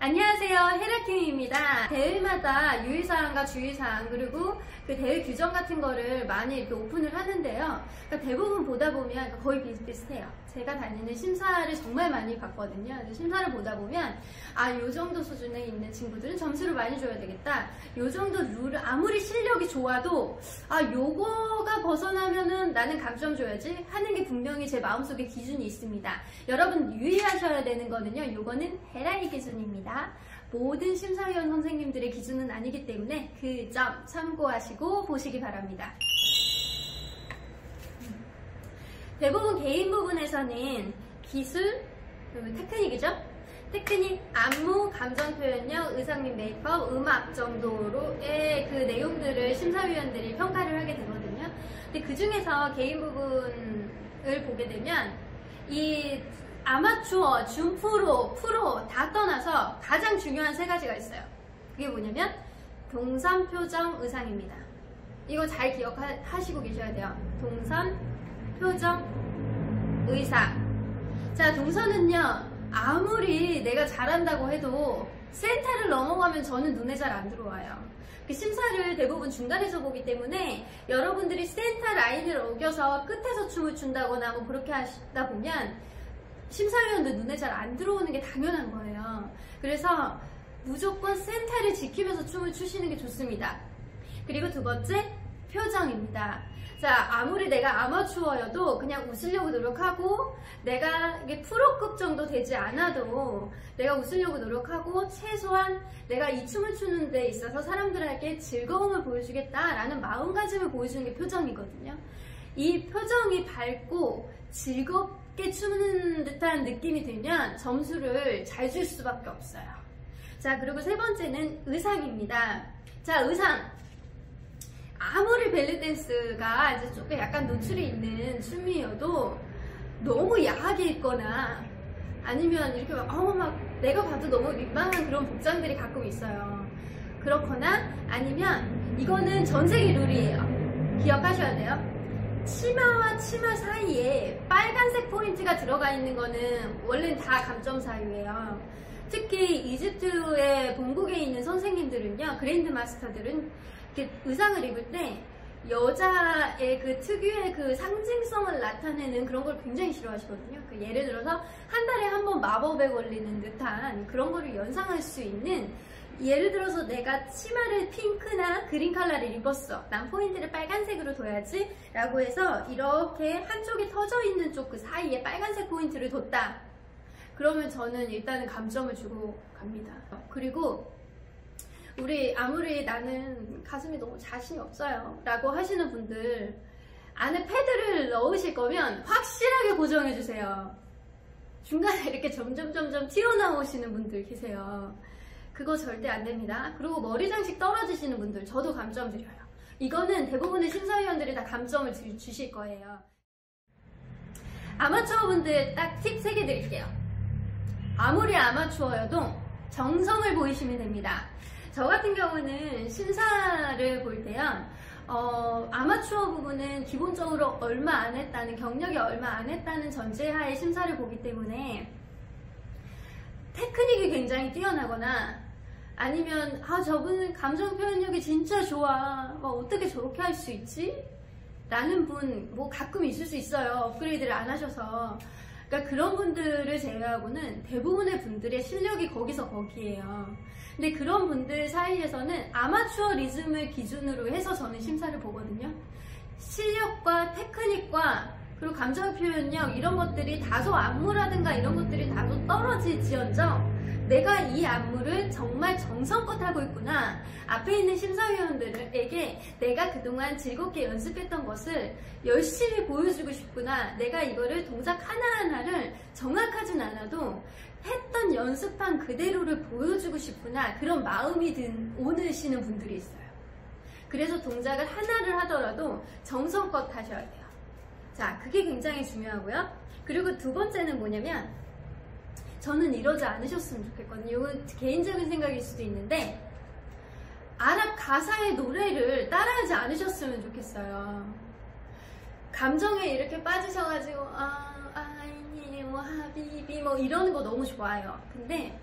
안녕하세요, 헤라킴입니다. 대회마다 유의사항과 주의사항 그리고 그 대회 규정 같은 거를 많이 이렇게 오픈을 하는데요. 그러니까 대부분 보다 보면 거의 비슷비슷해요. 제가 다니는 심사를 정말 많이 봤거든요. 심사를 보다 보면 요 정도 수준에 있는 친구들은 점수를 많이 줘야 되겠다. 요 정도 룰을 아무리 실력이 좋아도 요거가 벗어나면은 나는 감점 줘야지 하는 게 분명히 제 마음속에 기준이 있습니다. 여러분 유의하셔야 되는 거는요. 요거는 헤라이 기준입니다. 모든 심사위원 선생님들의 기준은 아니기 때문에 그 점 참고하시고 보시기 바랍니다. 대부분 개인 부분에서는 기술, 테크닉이죠. 테크닉, 안무, 감정 표현력, 의상 및 메이크업, 음악 정도로의 그 내용들을 심사위원들이 평가를 하게 되거든요. 근데 그 중에서 개인 부분을 보게 되면 이 아마추어, 준프로, 프로 다 떠나서 가장 중요한 세 가지가 있어요. 그게 뭐냐면 동선, 표정, 의상입니다. 이거 잘 기억하시고 계셔야 돼요. 동선, 표정, 의상. 자, 동선은요, 아무리 내가 잘한다고 해도 센터를 넘어가면 저는 눈에 잘 안 들어와요. 그 심사를 대부분 중간에서 보기 때문에 여러분들이 센터 라인을 어겨서 끝에서 춤을 춘다거나 뭐 그렇게 하시다 보면 심사위원들 눈에 잘 안 들어오는 게 당연한 거예요. 그래서 무조건 센터를 지키면서 춤을 추시는 게 좋습니다. 그리고 두 번째, 표정입니다. 자, 아무리 내가 아마추어여도 그냥 웃으려고 노력하고 내가 이게 프로급 정도 되지 않아도 내가 웃으려고 노력하고 최소한 내가 이 춤을 추는 데 있어서 사람들에게 즐거움을 보여주겠다라는 마음가짐을 보여주는 게 표정이거든요. 이 표정이 밝고 즐겁게 추는 듯한 느낌이 들면 점수를 잘 줄 수밖에 없어요. 자, 그리고 세 번째는 의상입니다. 자, 의상. 아무리 벨리댄스가 이제 조금 약간 노출이 있는 춤이어도 너무 야하게 입거나 아니면 이렇게 막 내가 봐도 너무 민망한 그런 복장들이 가끔 있어요. 그렇거나 아니면 이거는 전 세계 룰이에요. 기억하셔야 돼요. 치마와 치마 사이에 빨간색 포인트가 들어가 있는 거는 원래는 다 감점 사유예요. 특히 이집트의 본국에 있는 선생님들은요, 그랜드 마스터들은 의상을 입을 때 여자의 그 특유의 그 상징성을 나타내는 그런 걸 굉장히 싫어하시거든요. 예를 들어서 한 달에 한 번 마법에 걸리는 듯한 그런 거를 연상할 수 있는, 예를 들어서 내가 치마를 핑크나 그린 컬러를 입었어. 난 포인트를 빨간색으로 둬야지 라고 해서 이렇게 한쪽이 터져 있는 쪽 그 사이에 빨간색 포인트를 뒀다. 그러면 저는 일단은 감점을 주고 갑니다. 그리고 아무리 나는 가슴이 너무 자신이 없어요 라고 하시는 분들, 안에 패드를 넣으실 거면 확실하게 고정해주세요. 중간에 이렇게 점점 튀어나오시는 분들 계세요. 그거 절대 안 됩니다. 그리고 머리 장식 떨어지시는 분들, 저도 감점 드려요. 이거는 대부분의 심사위원들이 다 감점을 주실 거예요. 아마추어 분들 딱 팁 3개 드릴게요. 아무리 아마추어여도 정성을 보이시면 됩니다. 저 같은 경우는 심사를 볼 때요, 아마추어 부분은 기본적으로 얼마 안 했다는, 경력이 얼마 안 했다는 전제하에 심사를 보기 때문에 테크닉이 굉장히 뛰어나거나 아니면 저분은 감정 표현력이 진짜 좋아, 어떻게 저렇게 할 수 있지? 라는 분 뭐 가끔 있을 수 있어요. 업그레이드를 안 하셔서. 그러니까 그런 분들을 제외하고는 대부분의 분들의 실력이 거기서 거기에요. 근데 그런 분들 사이에서는 아마추어 리즘을 기준으로 해서 저는 심사를 보거든요. 실력과 테크닉과 그리고 감정 표현력 이런 것들이 다소 안무라든가 이런 것들이 다소 떨어질지언정 내가 이 안무를 정말 정성껏 하고 있구나, 앞에 있는 심사위원들에게 내가 그동안 즐겁게 연습했던 것을 열심히 보여주고 싶구나, 내가 이거를 동작 하나하나를 정확하진 않아도 했던 연습한 그대로를 보여주고 싶구나, 그런 마음이 오시는 분들이 있어요. 그래서 동작을 하나를 하더라도 정성껏 하셔야 돼요. 자, 그게 굉장히 중요하고요. 그리고 두 번째는 뭐냐면, 저는 이러지 않으셨으면 좋겠거든요. 이건 개인적인 생각일 수도 있는데, 아랍 가사의 노래를 따라하지 않으셨으면 좋겠어요. 감정에 이렇게 빠지셔가지고 아이니 뭐 하비비 뭐 이러는 거 너무 좋아요. 근데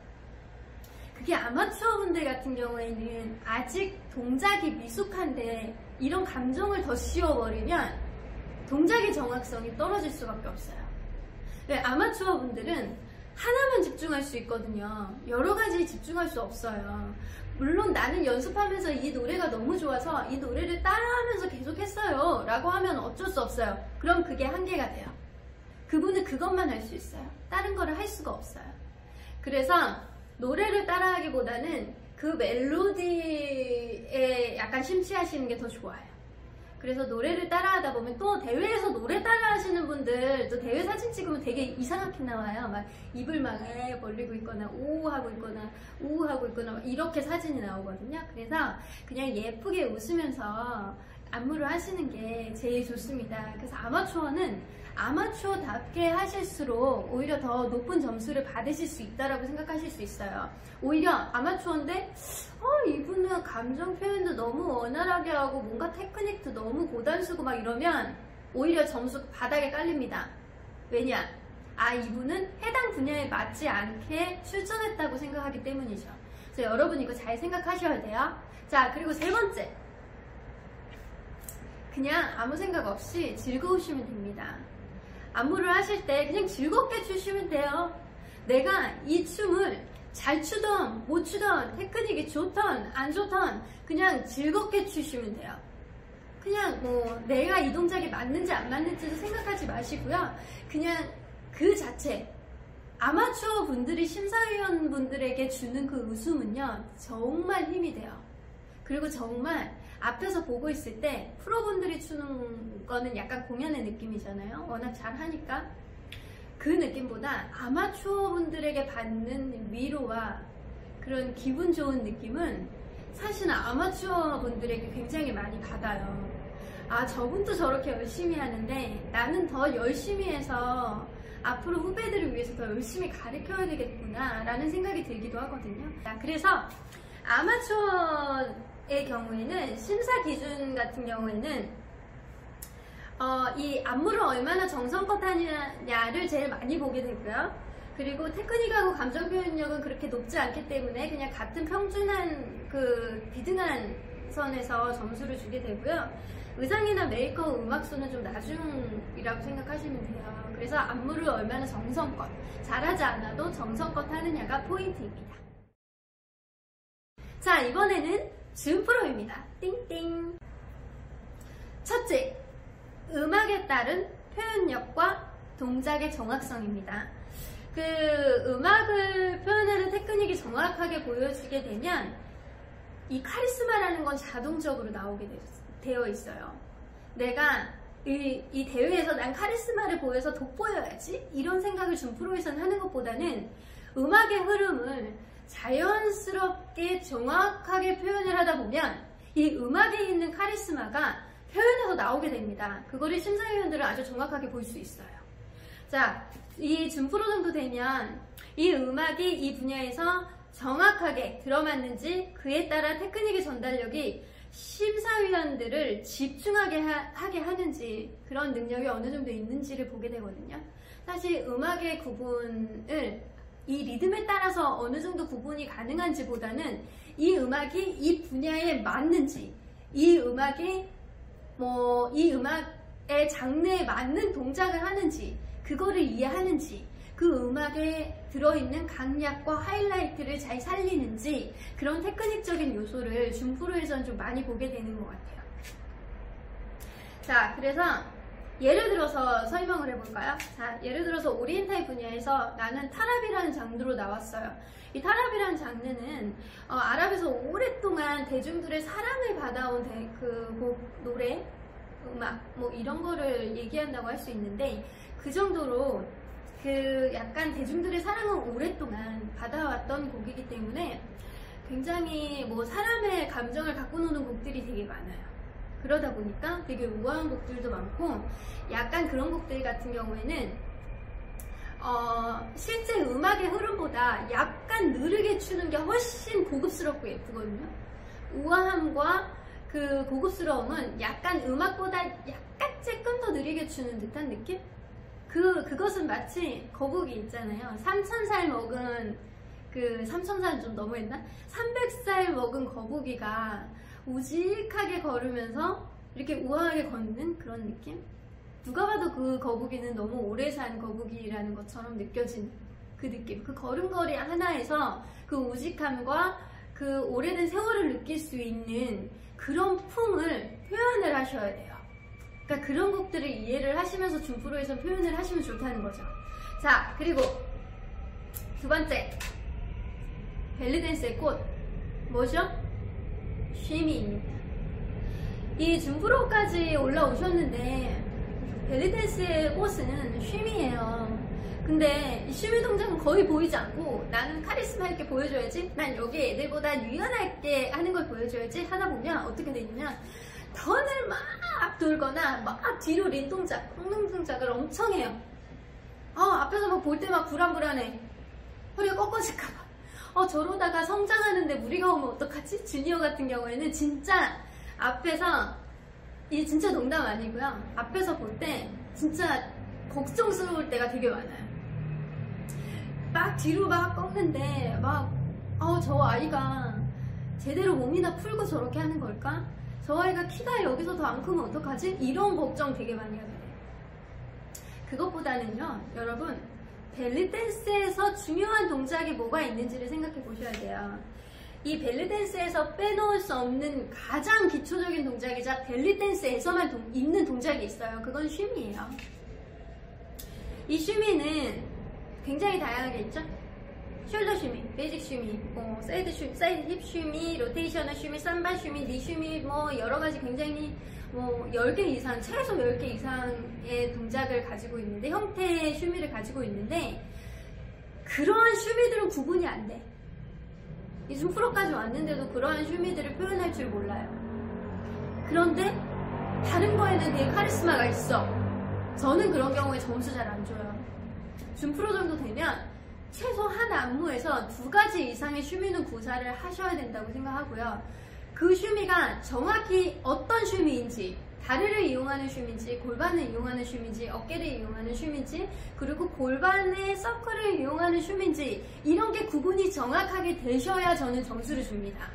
그게 아마추어 분들 같은 경우에는 아직 동작이 미숙한데 이런 감정을 더 씌워버리면 동작의 정확성이 떨어질 수밖에 없어요. 왜? 아마추어 분들은 하나만 집중할 수 있거든요. 여러 가지 집중할 수 없어요. 물론 나는 연습하면서 이 노래가 너무 좋아서 이 노래를 따라하면서 계속 했어요 라고 하면 어쩔 수 없어요. 그럼 그게 한계가 돼요. 그분은 그것만 할 수 있어요. 다른 거를 할 수가 없어요. 그래서 노래를 따라하기보다는 그 멜로디에 약간 심취하시는 게 더 좋아요. 그래서 노래를 따라하다 보면 또 대회에서 노래 따라하시는 분들 또 대회 사진 찍으면 되게 이상하게 나와요. 막 입을 막 벌리고 있거나 오 하고 있거나 우 하고 있거나 이렇게 사진이 나오거든요. 그래서 그냥 예쁘게 웃으면서 안무를 하시는 게 제일 좋습니다. 그래서 아마추어는 아마추어답게 하실수록 오히려 더 높은 점수를 받으실 수 있다라고 생각하실 수 있어요. 오히려 아마추어인데 이분은 감정 표현도 너무 원활하게 하고 뭔가 테크닉도 너무 고단수고 막 이러면 오히려 점수 바닥에 깔립니다. 왜냐? 이분은 해당 분야에 맞지 않게 출전했다고 생각하기 때문이죠. 그래서 여러분 이거 잘 생각하셔야 돼요. 자, 그리고 세 번째, 그냥 아무 생각 없이 즐거우시면 됩니다. 안무를 하실 때 그냥 즐겁게 추시면 돼요. 내가 이 춤을 잘 추던 못 추던 테크닉이 좋던 안 좋던 그냥 즐겁게 추시면 돼요. 그냥 뭐 내가 이 동작이 맞는지 안 맞는지도 생각하지 마시고요. 그냥 그 자체 아마추어 분들이 심사위원 분들에게 주는 그 웃음은요 정말 힘이 돼요. 그리고 정말 앞에서 보고 있을 때 프로분들이 추는 거는 약간 공연의 느낌이잖아요. 워낙 잘하니까. 그 느낌보다 아마추어 분들에게 받는 위로와 그런 기분 좋은 느낌은 사실 아마추어 분들에게 굉장히 많이 받아요. 저분도 저렇게 열심히 하는데 나는 더 열심히 해서 앞으로 후배들을 위해서 더 열심히 가르쳐야 되겠구나 라는 생각이 들기도 하거든요. 그래서 아마추어의 경우에는 심사 기준 같은 경우에는 이 안무를 얼마나 정성껏 하느냐를 제일 많이 보게 되고요. 그리고 테크닉하고 감정 표현력은 그렇게 높지 않기 때문에 그냥 같은 평준한 그 비등한 선에서 점수를 주게 되고요. 의상이나 메이크업, 음악소는 좀 나중이라고 생각하시면 돼요. 그래서 안무를 얼마나 정성껏, 잘하지 않아도 정성껏 하느냐가 포인트입니다. 자, 이번에는 줌 프로입니다. 띵띵. 첫째, 음악에 따른 표현력과 동작의 정확성입니다. 그 음악을 표현하는 테크닉이 정확하게 보여지게 되면 이 카리스마라는 건 자동적으로 나오게 되어 있어요. 내가 이 대회에서 난 카리스마를 보여서 돋보여야지 이런 생각을 줌 프로에서는 하는 것보다는 음악의 흐름을 자연스럽게 정확하게 표현을 하다 보면 이 음악에 있는 카리스마가 표현해서 나오게 됩니다. 그거를 심사위원들은 아주 정확하게 볼 수 있어요. 자, 이 줌 프로 정도 되면 이 음악이 이 분야에서 정확하게 들어맞는지 그에 따라 테크닉의 전달력이 심사위원들을 집중하게 하게 하는지 그런 능력이 어느 정도 있는지를 보게 되거든요. 사실 음악의 구분을 이 리듬에 따라서 어느 정도 구분이 가능한지 보다는 이 음악이 이 분야에 맞는지 이 음악이 이 음악의 장르에 맞는 동작을 하는지 그거를 이해하는지 그 음악에 들어있는 강약과 하이라이트를 잘 살리는지 그런 테크닉적인 요소를 줌 프로에서는 좀 많이 보게 되는 것 같아요. 자, 그래서 예를 들어서 설명을 해볼까요? 자, 예를 들어서 오리엔탈 분야에서 나는 타랍이라는 장르로 나왔어요. 이 타랍이라는 장르는 아랍에서 오랫동안 대중들의 사랑을 받아온 그 노래, 음악 이런 거를 얘기한다고 할 수 있는데 그 정도로 그 약간 대중들의 사랑을 오랫동안 받아왔던 곡이기 때문에 굉장히 사람의 감정을 갖고 노는 곡들이 되게 많아요. 그러다 보니까 되게 우아한 곡들도 많고 약간 그런 곡들 같은 경우에는 실제 음악의 흐름보다 약간 느리게 추는 게 훨씬 고급스럽고 예쁘거든요. 우아함과 그 고급스러움은 약간 음악보다 약간 조금 더 느리게 추는 듯한 느낌? 그것은 마치 거북이 있잖아요. 3000살 먹은 그 삼천사는 좀 너무했나? 300살 먹은 거북이가 우직하게 걸으면서 이렇게 우아하게 걷는 그런 느낌? 누가 봐도 그 거북이는 너무 오래 산 거북이라는 것처럼 느껴지는 그 느낌. 그 걸음걸이 하나에서 그 우직함과 그 오래된 세월을 느낄 수 있는 그런 풍을 표현을 하셔야 돼요. 그러니까 그런 곡들을 이해를 하시면서 줌프로에서 표현을 하시면 좋다는 거죠. 자, 그리고 두 번째, 벨리댄스의 꽃 뭐죠? 쉬미입니다. 이 줌프로까지 올라오셨는데 벨리댄스의 꽃은 쉬미예요. 근데 이 쉬미 동작은 거의 보이지 않고 나는 카리스마 있게 보여줘야지, 난 여기 애들보다 유연하게 하는 걸 보여줘야지 하다 보면 어떻게 되냐면 턴을 막 돌거나 막 뒤로 린 동작, 꺾는 동작을 엄청 해요. 앞에서 막 볼 때 막 불안불안해. 허리가 꺾어질까봐. 저러다가 성장하는데 무리가 오면 어떡하지? 주니어 같은 경우에는 진짜 앞에서, 이게 진짜 농담 아니고요. 앞에서 볼 때 진짜 걱정스러울 때가 되게 많아요. 막 뒤로 막 꺾는데 저 아이가 제대로 몸이나 풀고 저렇게 하는 걸까? 저 아이가 키가 여기서 더 안 크면 어떡하지? 이런 걱정 되게 많이 하게 돼요. 그것보다는요, 여러분, 벨리댄스에서 중요한 동작이 뭐가 있는지를 생각해 보셔야 돼요. 이 벨리댄스에서 빼놓을 수 없는 가장 기초적인 동작이자 벨리댄스에서만 있는 동작이 있어요. 그건 쉬미예요. 이 쉬미는 굉장히 다양하게 있죠? 숄더 쉬미, 베이직 쉬미, 사이드 힙 쉬미, 로테이셔널 쉬미, 삼바 쉬미, 니 쉬미, 여러가지 굉장히 10개 이상, 최소 10개 이상의 동작을 가지고 있는데, 형태의 쉬미를 가지고 있는데, 그러한 쉬미들은 구분이 안 돼. 이 줌프로까지 왔는데도 그러한 쉬미들을 표현할 줄 몰라요. 그런데 다른 거에는 되게 카리스마가 있어. 저는 그런 경우에 점수 잘 안 줘요. 줌프로 정도 되면 최소 한 안무에서 2가지 이상의 쉬미는 구사를 하셔야 된다고 생각하고요. 그 쉬미가 정확히 어떤 쉬미인지, 다리를 이용하는 쉬미인지, 골반을 이용하는 쉬미인지, 어깨를 이용하는 쉬미인지, 그리고 골반의 서클을 이용하는 쉬미인지, 이런 게 구분이 정확하게 되셔야 저는 점수를 줍니다.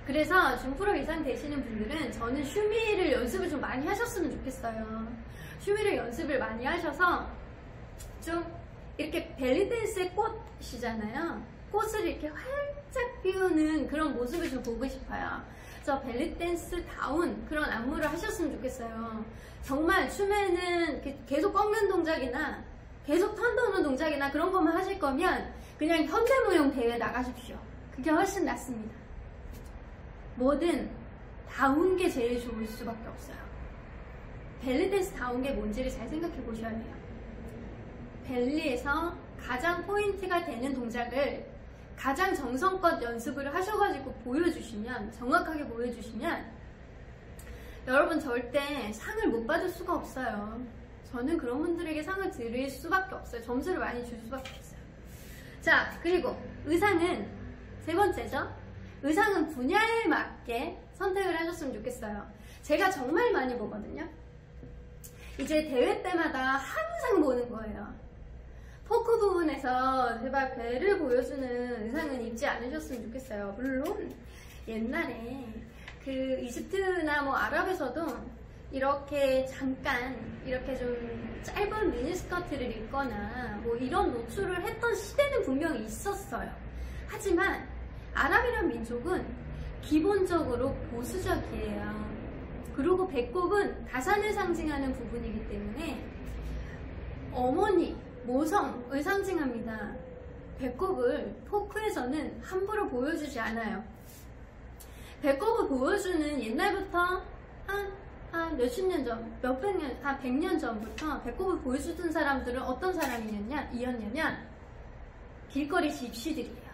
그래서 줌프로 이상 되시는 분들은 저는 쉬미를 연습을 좀 많이 하셨으면 좋겠어요. 쉬미를 연습을 많이 하셔서 좀 이렇게 벨리댄스의 꽃이잖아요. 꽃을 이렇게 활짝 피우는 그런 모습을 좀 보고 싶어요. 그래서 벨리댄스다운 그런 안무를 하셨으면 좋겠어요. 정말 춤에는 계속 꺾는 동작이나 계속 턴 도는 동작이나 그런 것만 하실 거면 그냥 현대무용 대회 나가십시오. 그게 훨씬 낫습니다. 뭐든 다운 게 제일 좋을 수밖에 없어요. 벨리댄스 다운 게 뭔지를 잘 생각해 보셔야 돼요. 벨리에서 가장 포인트가 되는 동작을 가장 정성껏 연습을 하셔가지고 보여주시면, 정확하게 보여주시면 여러분 절대 상을 못 받을 수가 없어요. 저는 그런 분들에게 상을 드릴 수밖에 없어요. 점수를 많이 줄 수밖에 없어요. 자, 그리고 의상은 세 번째죠. 의상은 분야에 맞게 선택을 하셨으면 좋겠어요. 제가 정말 많이 보거든요. 이제 대회 때마다 항상 보는 거예요. 포크 부분에서 제발 배를 보여주는 의상은 입지 않으셨으면 좋겠어요. 물론 옛날에 그 이집트나 아랍에서도 이렇게 잠깐 이렇게 좀 짧은 미니스커트를 입거나 이런 노출을 했던 시대는 분명히 있었어요. 하지만 아랍이란 민족은 기본적으로 보수적이에요. 그리고 배꼽은 가산을 상징하는 부분이기 때문에 어머니, 모성을 상징합니다. 배꼽을 포크에서는 함부로 보여주지 않아요. 배꼽을 보여주는 옛날부터 한 몇십 년 전, 몇백 년, 한 100년 전부터 배꼽을 보여주던 사람들은 어떤 사람이었냐면 길거리 집시들이에요.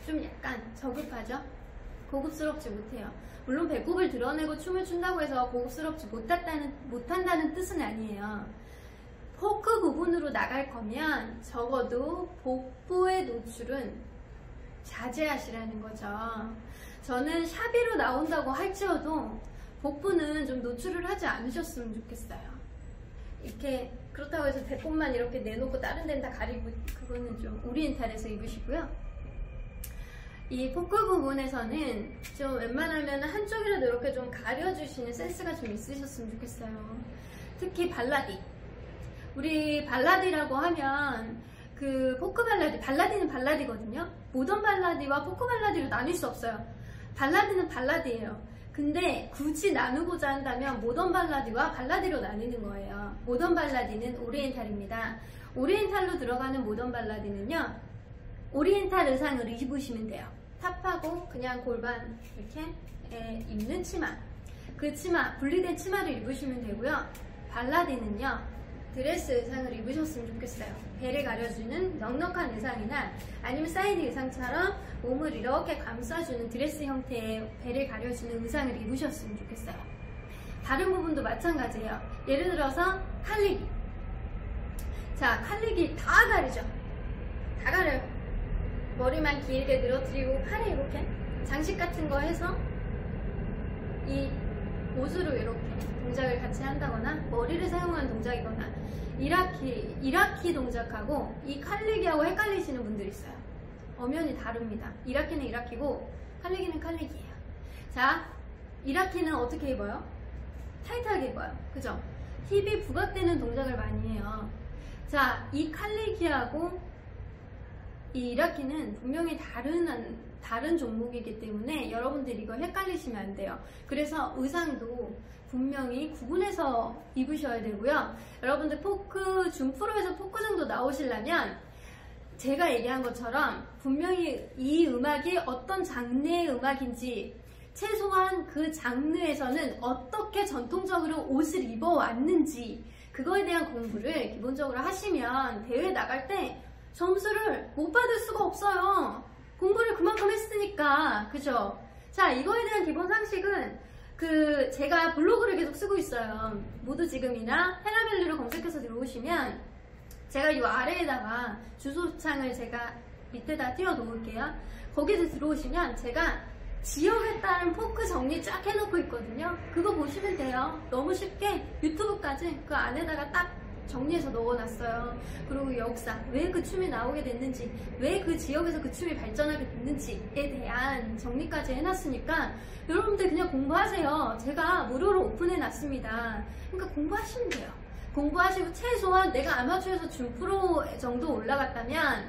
좀 약간 저급하죠? 고급스럽지 못해요. 물론 배꼽을 드러내고 춤을 춘다고 해서 고급스럽지 못한다는 뜻은 아니에요. 포크 부분으로 나갈 거면 적어도 복부의 노출은 자제하시라는 거죠. 저는 샤비로 나온다고 할지어도 복부는 좀 노출을 하지 않으셨으면 좋겠어요. 이렇게 그렇다고 해서 대본만 이렇게 내놓고 다른 데는 다 가리고, 그거는 좀 오리엔탈에서 입으시고요. 이 포크 부분에서는 좀 웬만하면 한쪽이라도 이렇게 좀 가려주시는 센스가 좀 있으셨으면 좋겠어요. 특히 발라디. 우리 발라디라고 하면 그 포크 발라디, 발라디는 발라디거든요. 모던 발라디와 포크 발라디로 나눌 수 없어요. 발라디는 발라디예요. 근데 굳이 나누고자 한다면 모던 발라디와 발라디로 나뉘는 거예요. 모던 발라디는 오리엔탈입니다. 오리엔탈로 들어가는 모던 발라디는요, 오리엔탈 의상을 입으시면 돼요. 탑하고 그냥 골반 이렇게 입는 치마, 그 치마, 분리된 치마를 입으시면 되고요. 발라디는요, 드레스 의상을 입으셨으면 좋겠어요. 배를 가려주는 넉넉한 의상이나 아니면 사이드 의상처럼 몸을 이렇게 감싸주는 드레스 형태의 배를 가려주는 의상을 입으셨으면 좋겠어요. 다른 부분도 마찬가지예요. 예를 들어서 칼리기. 자, 칼리기 다 가리죠. 다 가려요. 머리만 길게 늘어뜨리고 팔에 이렇게 장식 같은 거 해서 이 옷으로 이렇게 동작을 같이 한다거나 머리를 사용하는 동작이거나 이라키 동작하고 이 칼리기하고 헷갈리시는 분들이 있어요. 엄연히 다릅니다. 이라키는 이라키고 칼리기는 칼리기예요. 자, 이라키는 어떻게 입어요? 타이트하게 입어요. 그죠? 힙이 부각되는 동작을 많이 해요. 자, 이 칼리기하고 이 이라키는 분명히 다른 종목이기 때문에 여러분들 이거 헷갈리시면 안 돼요. 그래서 의상도 분명히 구분해서 입으셔야 되고요. 여러분들 포크, 준프로에서 포크 정도 나오시려면 제가 얘기한 것처럼 분명히 이 음악이 어떤 장르의 음악인지, 최소한 그 장르에서는 어떻게 전통적으로 옷을 입어왔는지 그거에 대한 공부를 기본적으로 하시면 대회 나갈 때 점수를 못 받을 수가 없어요. 공부를 그만큼 했으니까. 그죠? 자, 이거에 대한 기본 상식은 제가 블로그를 계속 쓰고 있어요. 모두 지금이나 헤라벨리로 검색해서 들어오시면 제가 이 아래에다가 주소창을 제가 밑에다 띄워 놓을게요. 거기서 들어오시면 제가 지역에 따른 포크 정리 쫙 해놓고 있거든요. 그거 보시면 돼요. 너무 쉽게 유튜브까지 그 안에다가 딱 정리해서 넣어놨어요. 그리고 역사, 왜 그 춤이 나오게 됐는지, 왜 그 지역에서 그 춤이 발전하게 됐는지에 대한 정리까지 해놨으니까 여러분들 그냥 공부하세요. 제가 무료로 오픈해놨습니다. 그러니까 공부하시면 돼요. 공부하시고 최소한 내가 아마추어에서 준프로 정도 올라갔다면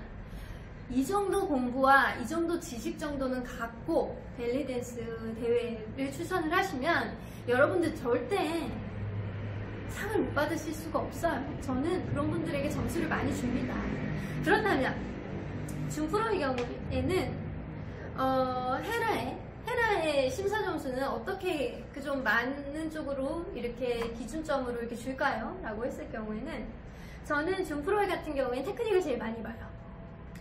이 정도 공부와 이 정도 지식 정도는 갖고 벨리댄스 대회를 출전을 하시면 여러분들 절대 상을 못 받으실 수가 없어요. 저는 그런 분들에게 점수를 많이 줍니다. 그렇다면 준프로의 경우에는 헤라의 심사 점수는 어떻게 좀 많은 쪽으로 이렇게 기준점으로 이렇게 줄까요? 라고 했을 경우에는 저는 준프로 같은 경우에는 테크닉을 제일 많이 봐요.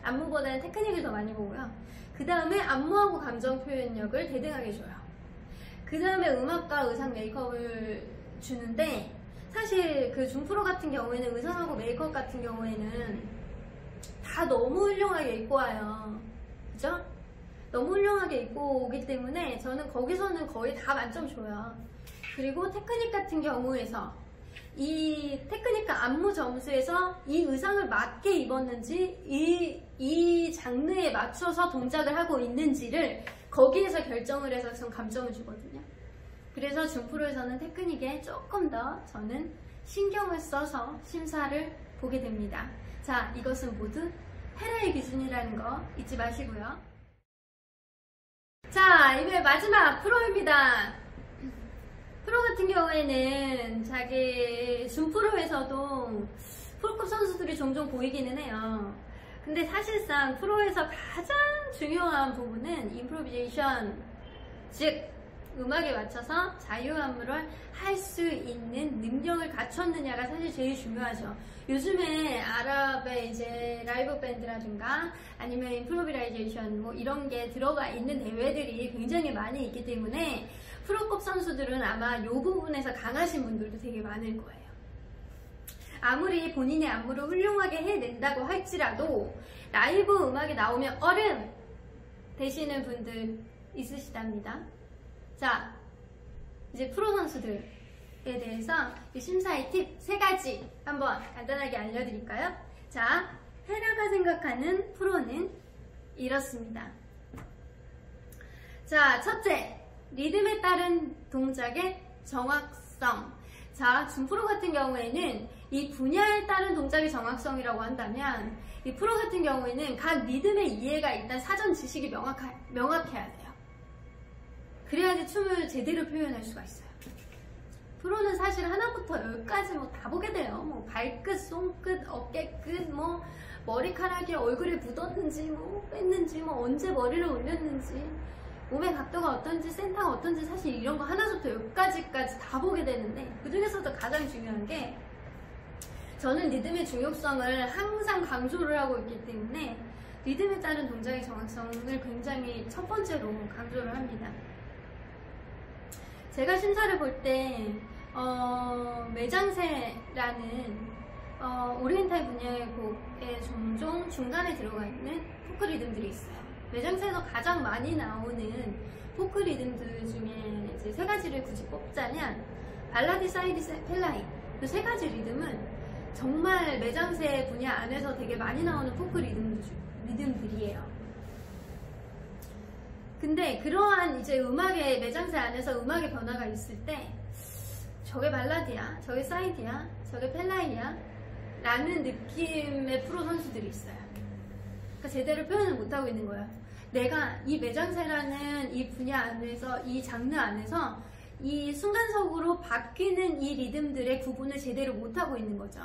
안무보다는 테크닉을 더 많이 보고요. 그 다음에 안무하고 감정 표현력을 대등하게 줘요. 그 다음에 음악과 의상 메이크업을 주는데, 사실 그 준프로 같은 경우에는 의상하고 메이크업 같은 경우에는 다 너무 훌륭하게 입고 와요. 그죠? 너무 훌륭하게 입고 오기 때문에 저는 거기서는 거의 다 만점 줘요. 그리고 테크닉 같은 경우에서 이 테크닉과 안무 점수에서 이 의상을 맞게 입었는지 이 장르에 맞춰서 동작을 하고 있는지를 거기에서 결정을 해서 전 감점을 주거든요. 그래서 준프로에서는 테크닉에 조금 더 저는 신경을 써서 심사를 보게 됩니다. 자, 이것은 모두 헤라의 기준이라는 거 잊지 마시고요. 자, 이제 마지막 프로입니다. 프로 같은 경우에는 자기 준프로에서도 프로급 선수들이 종종 보이기는 해요. 근데 사실상 프로에서 가장 중요한 부분은 임프로비제이션, 즉 음악에 맞춰서 자유안무를 할 수 있는 능력을 갖췄느냐가 사실 제일 중요하죠. 요즘에 아랍의 이제 라이브 밴드라든가 아니면 임프로비제이션 뭐 이런 게 들어가 있는 대회들이 굉장히 많이 있기 때문에 프로급 선수들은 아마 이 부분에서 강하신 분들도 되게 많을 거예요. 아무리 본인의 안무를 훌륭하게 해낸다고 할지라도 라이브 음악이 나오면 얼음 되시는 분들 있으시답니다. 자, 이제 프로 선수들 대해서 이 심사의 팁 3가지 한번 간단하게 알려드릴까요? 자, 헤라가 생각하는 프로는 이렇습니다. 자, 첫째, 리듬에 따른 동작의 정확성. 자, 준프로 같은 경우에는 이 분야에 따른 동작의 정확성이라고 한다면 이 프로 같은 경우에는 각 리듬의 이해가 일단 사전 지식이 명확해야 돼요. 그래야지 춤을 제대로 표현할 수가 있어요. 프로는 사실 하나부터 열까지 뭐 다 보게 돼요. 뭐 발끝, 손끝, 어깨끝, 뭐 머리카락이 얼굴에 묻었는지, 뭐 뺐는지, 뭐 언제 머리를 올렸는지, 몸의 각도가 어떤지, 센터가 어떤지, 사실 이런 거 하나부터 열까지까지 다 보게 되는데 그 중에서도 가장 중요한 게 저는 리듬의 중요성을 항상 강조를 하고 있기 때문에 리듬에 따른 동작의 정확성을 굉장히 첫 번째로 강조를 합니다. 제가 심사를 볼 때 매장새라는 오리엔탈 분야의 곡에 종종 중간에 들어가 있는 포크 리듬들이 있어요. 매장새에서 가장 많이 나오는 포크 리듬들 중에 이제 3가지를 굳이 뽑자면 발라디, 사이디, 펠라이 이 3가지 리듬은 정말 매장새 분야 안에서 되게 많이 나오는 포크 리듬들이에요. 근데 그러한 이제 음악의 매장새 안에서 음악의 변화가 있을 때 저게 발라디야, 저게 사이드야, 저게 펠라이야 라는 느낌의 프로 선수들이 있어요. 그러니까 제대로 표현을 못하고 있는 거예요. 내가 이 매장새라는 이 분야 안에서, 이 장르 안에서 이 순간적으로 바뀌는 이 리듬들의 구분을 제대로 못하고 있는 거죠.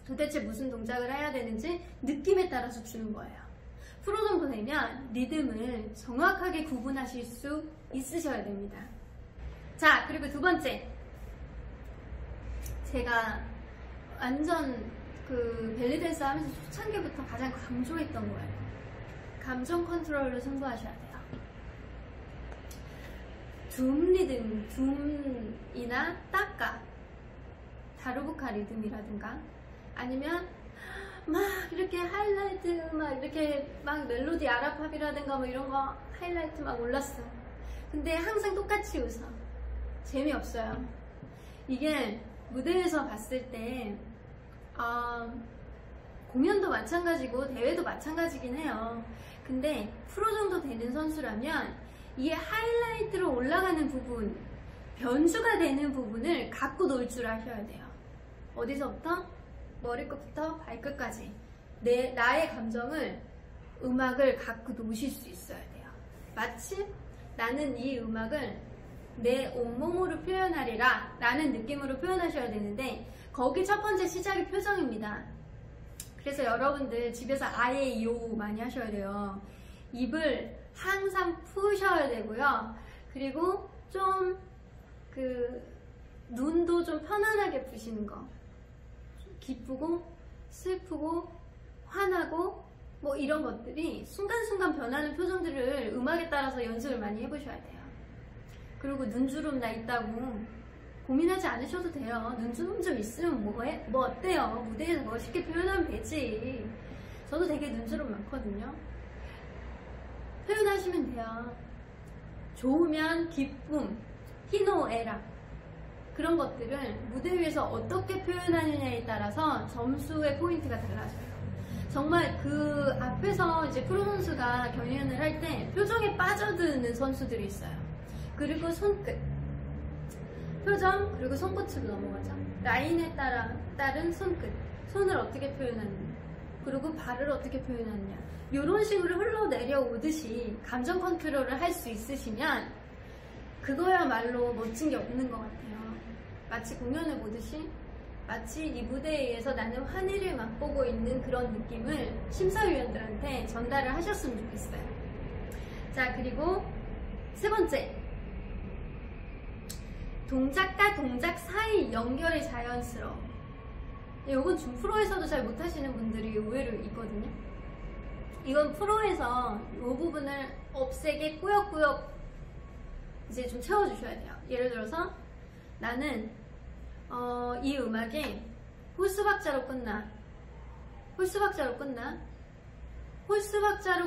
도대체 무슨 동작을 해야 되는지 느낌에 따라서 주는 거예요. 프로 정도 되면 리듬을 정확하게 구분하실 수 있으셔야 됩니다. 자, 그리고 2번째, 제가 완전 그 벨리댄스 하면서 초창기부터 가장 강조했던 거예요. 감정 컨트롤로 승부하셔야 돼요. 둠 리듬, 둠이나 따까, 다루부카 리듬이라든가 아니면 막 이렇게 하이라이트 막 이렇게 막 멜로디 아랍팝이라든가 뭐 이런 거 하이라이트 막 올랐어. 근데 항상 똑같이 웃어. 재미없어요. 이게 무대에서 봤을 때 공연도 마찬가지고 대회도 마찬가지긴 해요. 근데 프로 정도 되는 선수라면 이 하이라이트로 올라가는 부분, 변주가 되는 부분을 갖고 놀 줄 아셔야 돼요. 어디서부터? 머리끝부터 발끝까지 나의 감정을, 음악을 갖고 노실 수 있어야 돼요. 마치 나는 이 음악을 내 온몸으로 표현하리라 라는 느낌으로 표현하셔야 되는데 거기 첫 번째 시작이 표정입니다. 그래서 여러분들 집에서 아예 요 많이 하셔야 돼요. 입을 항상 푸셔야 되고요. 그리고 좀 눈도 좀 편안하게 푸시는 거. 기쁘고 슬프고 화나고 뭐 이런 것들이 순간순간 변하는 표정들을 음악에 따라서 연습을 많이 해보셔야 돼요. 그리고 눈주름 나 있다고 고민하지 않으셔도 돼요. 눈주름 좀 있으면 뭐 어때요? 무대에서 멋있게 표현하면 되지. 저도 되게 눈주름 많거든요. 표현하시면 돼요. 좋으면 기쁨, 희노애락 그런 것들을 무대 위에서 어떻게 표현하느냐에 따라서 점수의 포인트가 달라져요. 정말 그 앞에서 이제 프로 선수가 경연을 할 때 표정에 빠져드는 선수들이 있어요. 그리고 손끝, 표정, 그리고 손끝으로 넘어가죠. 라인에 따른 손끝, 손을 어떻게 표현하느냐, 그리고 발을 어떻게 표현하느냐, 이런 식으로 흘러내려오듯이 감정 컨트롤을 할 수 있으시면 그거야말로 멋진 게 없는 것 같아요. 마치 공연을 보듯이, 마치 이 무대에 의해서 나는 환희를 맛보고 있는 그런 느낌을 심사위원들한테 전달을 하셨으면 좋겠어요. 자, 그리고 3번째, 동작과 동작 사이 연결이 자연스러워. 이건 준프로에서도 잘 못하시는 분들이 의외로 있거든요. 이건 프로에서 이 부분을 없애게 꾸역꾸역 이제 좀 채워주셔야 돼요. 예를 들어서 나는 이 음악이 홀수박자로 끝나. 홀수박자로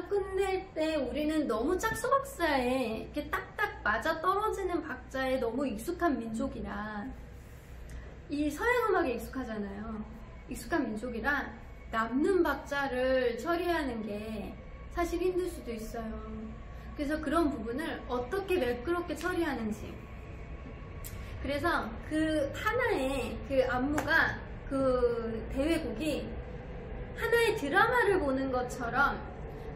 끝낼 때 우리는 너무 짝수박자에 이렇게 딱딱 맞아 떨어지는 박자에 너무 익숙한 민족이라, 이 서양 음악에 익숙하잖아요. 익숙한 민족이라 남는 박자를 처리하는 게 사실 힘들 수도 있어요. 그래서 그런 부분을 어떻게 매끄럽게 처리하는지, 그래서 그 하나의 그 안무가, 그 대회곡이 하나의 드라마를 보는 것처럼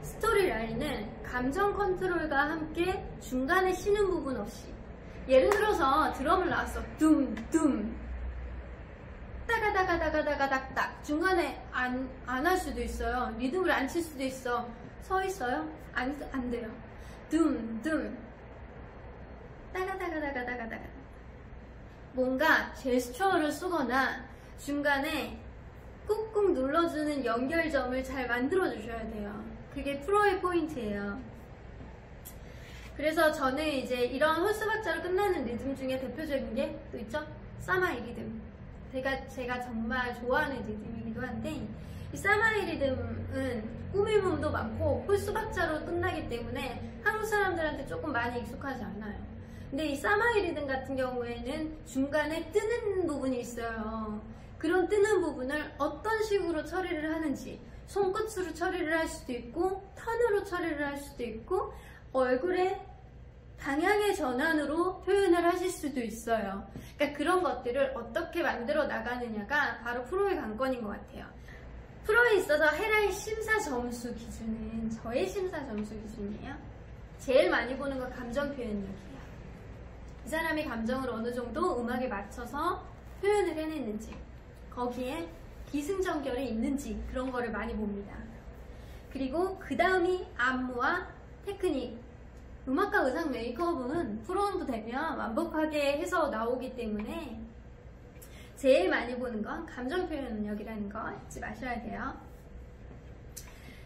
스토리 라인은 감정 컨트롤과 함께 중간에 쉬는 부분 없이, 예를 들어서 드럼을 나왔어. 둠둠 따가다가다가다가닥닥, 중간에 안 할 수도 있어요. 리듬을 안 칠 수도 있어. 서 있어요? 안 돼요. 둠둠 따가다가다가다가다가, 뭔가 제스처를 쓰거나 중간에 꾹꾹 눌러주는 연결점을 잘 만들어 주셔야 돼요. 그게 프로의 포인트예요. 그래서 저는 이제 이런 홀수 박자로 끝나는 리듬 중에 대표적인 게 또 있죠? 사마이 리듬. 제가 정말 좋아하는 리듬이기도 한데, 이 사마이 리듬은 꾸밀음도 많고 홀수 박자로 끝나기 때문에 한국 사람들한테 조금 많이 익숙하지 않아요. 근데 이 사마이 리듬 같은 경우에는 중간에 뜨는 부분이 있어요. 그런 뜨는 부분을 어떤 식으로 처리를 하는지, 손끝으로 처리를 할 수도 있고 턴으로 처리를 할 수도 있고 얼굴의 방향의 전환으로 표현을 하실 수도 있어요. 그러니까 그런 것들을 어떻게 만들어 나가느냐가 바로 프로의 관건인 것 같아요. 프로에 있어서 헤라의 심사 점수 기준은 저의 심사 점수 기준이에요. 제일 많이 보는 건 감정 표현력이에요. 이 사람의 감정을 어느 정도 음악에 맞춰서 표현을 해냈는지, 거기에 기승전결이 있는지, 그런 거를 많이 봅니다. 그리고 그 다음이 안무와 테크닉. 음악과 의상 메이크업은 프로도 되면 완벽하게 해서 나오기 때문에 제일 많이 보는 건 감정 표현력이라는 거 잊지 마셔야 돼요.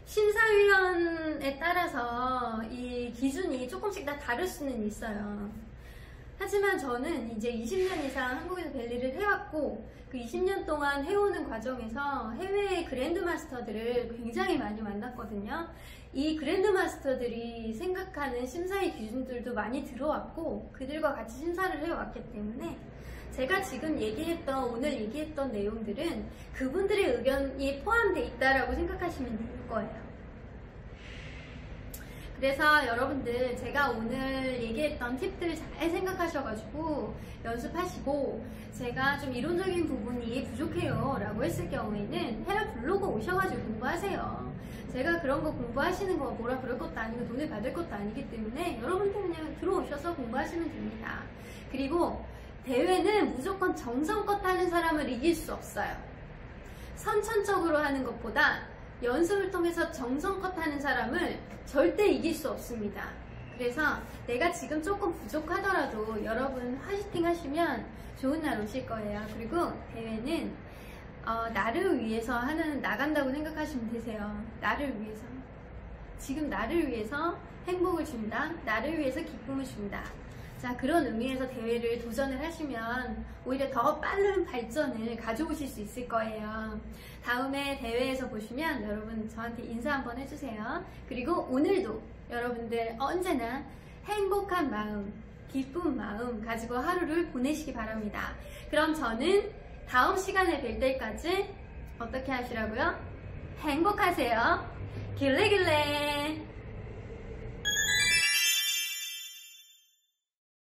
심사위원에 따라서 이 기준이 조금씩 다 다를 수는 있어요. 하지만 저는 이제 20년 이상 한국에서 벨리를 해왔고, 그 20년 동안 해오는 과정에서 해외의 그랜드마스터들을 굉장히 많이 만났거든요. 이 그랜드마스터들이 생각하는 심사의 기준들도 많이 들어왔고, 그들과 같이 심사를 해왔기 때문에 제가 지금 오늘 얘기했던 내용들은 그분들의 의견이 포함되어 있다라고 생각하시면 될 거예요. 그래서 여러분들, 제가 오늘 얘기했던 팁들 잘 생각하셔가지고 연습하시고, 제가 좀 이론적인 부분이 부족해요 라고 했을 경우에는 헤라 블로그 오셔가지고 공부하세요. 제가 그런 거 공부하시는 거 뭐라 그럴 것도 아니고 돈을 받을 것도 아니기 때문에 여러분들 그냥 들어오셔서 공부하시면 됩니다. 그리고 대회는 무조건 정성껏 하는 사람을 이길 수 없어요. 선천적으로 하는 것보다 연습을 통해서 정성껏 하는 사람을 절대 이길 수 없습니다. 그래서 내가 지금 조금 부족하더라도 여러분 화이팅 하시면 좋은 날 오실 거예요. 그리고 대회는 나를 위해서 나간다고 생각하시면 되세요. 나를 위해서. 지금 나를 위해서 행복을 준다. 나를 위해서 기쁨을 준다. 자, 그런 의미에서 대회를 도전을 하시면 오히려 더 빠른 발전을 가져오실 수 있을 거예요. 다음에 대회에서 보시면 여러분 저한테 인사 한번 해주세요. 그리고 오늘도 여러분들 언제나 행복한 마음, 기쁜 마음 가지고 하루를 보내시기 바랍니다. 그럼 저는 다음 시간에 뵐 때까지 어떻게 하시라고요? 행복하세요. 길래길래.